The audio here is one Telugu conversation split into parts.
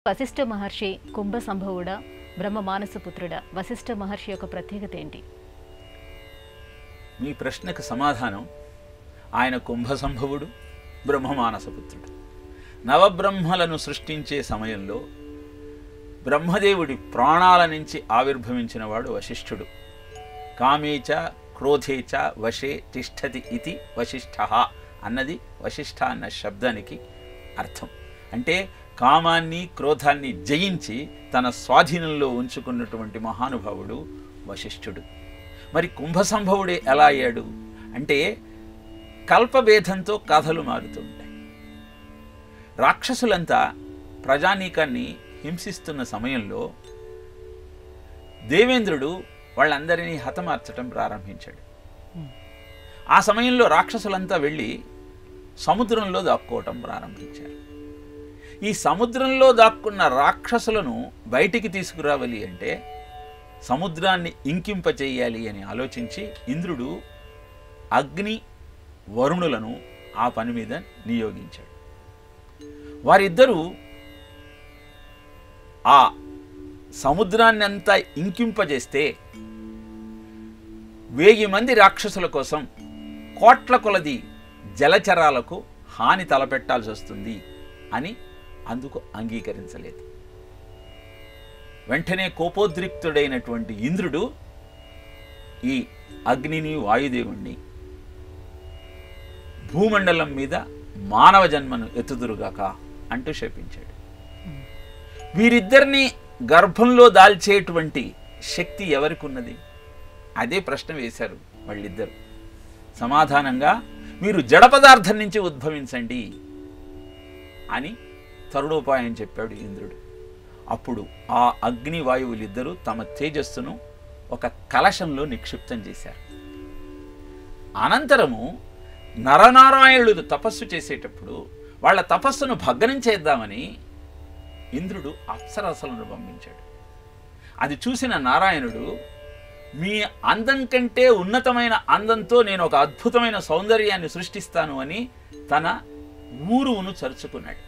వశిష్ఠ మహర్షి కుంభ సంభవుడా, బ్రహ్మ మానసపుత్రుడా? వశిష్ఠ మహర్షి యొక్క ప్రత్యేకత ఏంటి? మీ ప్రశ్నకు సమాధానం, ఆయన కుంభ సంభవుడు, బ్రహ్మ మానసపుత్రుడు. నవబ్రహ్మలను సృష్టించే సమయంలో బ్రహ్మదేవుడి ప్రాణాల నుంచి ఆవిర్భవించినవాడు వశిష్ఠుడు. కామేచ క్రోధేచ వశే తిష్టతి ఇతి వశిష్ఠ అన్నది వశిష్ఠ అన్న శబ్దానికి అర్థం. అంటే కామాన్ని క్రోధాన్ని జయించి తన స్వాధీనంలో ఉంచుకున్నటువంటి మహానుభావుడు వశిష్ఠుడు. మరి కుంభసంభవుడే ఎలా అయ్యాడు అంటే, కల్పభేదంతో కథలు మారుతూ ఉంటాయి. రాక్షసులంతా ప్రజానీకాన్ని హింసిస్తున్న సమయంలో దేవేంద్రుడు వాళ్ళందరినీ హతమార్చడం ప్రారంభించాడు. ఆ సమయంలో రాక్షసులంతా వెళ్ళి సముద్రంలో దాక్కోవటం ప్రారంభించారు. ఈ సముద్రంలో దాక్కున్న రాక్షసులను బయటికి తీసుకురావాలి అంటే సముద్రాన్ని ఇంకింపచేయాలి అని ఆలోచించి ఇంద్రుడు అగ్ని వరుణులను ఆ పని మీద నియోగించాడు. వారిద్దరూ ఆ సముద్రాన్ని అంతా ఇంకింపజేస్తే 1000 మంది రాక్షసుల కోసం కోట్ల కొలది జలచరాలకు హాని తలపెట్టాల్సి వస్తుంది అని అందుకు అంగీకరించలేదు. వెంటనే కోపోద్రిక్తుడైనటువంటి ఇంద్రుడు ఈ అగ్నిని వాయుదేవుణ్ణి భూమండలం మీద మానవ జన్మను ఎత్తుదురుగాక అంటూ శపించాడు. వీరిద్దరిని గర్భంలో దాల్చేటువంటి శక్తి ఎవరికి ఉన్నది? అదే ప్రశ్న వేశారు వాళ్ళిద్దరు. సమాధానంగా, మీరు జడ పదార్థం నుంచి ఉద్భవించండి అని తరుణోపాయం చెప్పాడు ఇంద్రుడు. అప్పుడు ఆ అగ్ని వాయువులిద్దరూ తమ తేజస్సును ఒక కలశంలో నిక్షిప్తం చేశారు. అనంతరము నరనారాయణులు తపస్సు చేసేటప్పుడు వాళ్ళ తపస్సును భగ్నం చేద్దామని ఇంద్రుడు అప్సరసలను పంపించాడు. అది చూసిన నారాయణుడు, మీ అందం కంటే ఉన్నతమైన అందంతో నేను ఒక అద్భుతమైన సౌందర్యాన్ని సృష్టిస్తాను అని తన ఊరువును చరుచుకున్నాడు.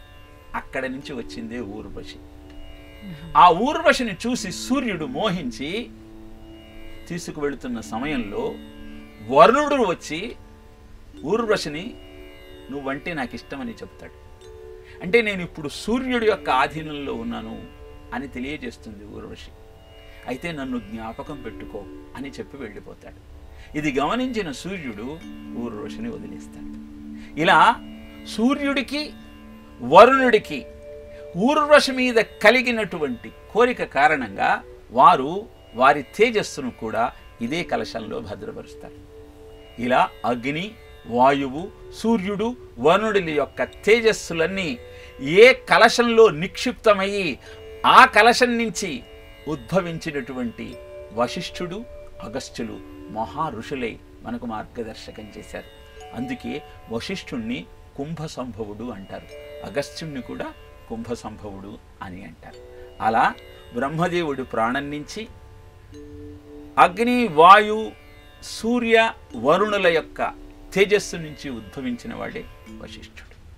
అక్కడి నుంచి వచ్చిందే ఊర్వశి. ఆ ఊర్వశిని చూసి సూర్యుడు మోహించి తీసుకువెళుతున్న సమయంలో వరుణుడు వచ్చి ఊర్వశిని నువ్వంటే నాకు ఇష్టమని చెప్తాడు. అంటే నేను ఇప్పుడు సూర్యుడి యొక్క ఆధీనంలో ఉన్నాను అని తెలియజేస్తుంది ఊర్వశి. అయితే నన్ను జ్ఞాపకం పెట్టుకో అని చెప్పి వెళ్ళిపోతాడు. ఇది గమనించిన సూర్యుడు ఊర్వశిని వదిలేస్తాడు. ఇలా సూర్యుడికి వరుణుడికి ఊర్వశి మీద కలిగినటువంటి కోరిక కారణంగా వారు వారి తేజస్సును కూడా ఇదే కలశంలో భద్రపరుస్తారు. ఇలా అగ్ని, వాయువు, సూర్యుడు, వరుణుడి యొక్క తేజస్సులన్నీ ఏ కలశంలో నిక్షిప్తమయ్యి ఆ కలశం నుంచి ఉద్భవించినటువంటి వశిష్ఠుడు, అగస్త్యులు మహా ఋషులై మనకు మార్గదర్శకం చేశారు. అందుకే వశిష్ఠుణ్ణి కుంభ సంభవుడు అంటారు, అగస్త్యుణ్ణి కూడా కుంభ సంభవుడు అని అంటారు. అలా బ్రహ్మదేవుడు ప్రాణం నుంచి అగ్ని, వాయు, సూర్య, వరుణుల యొక్క తేజస్సు నుంచి ఉద్భవించిన వాడే వశిష్ఠుడు.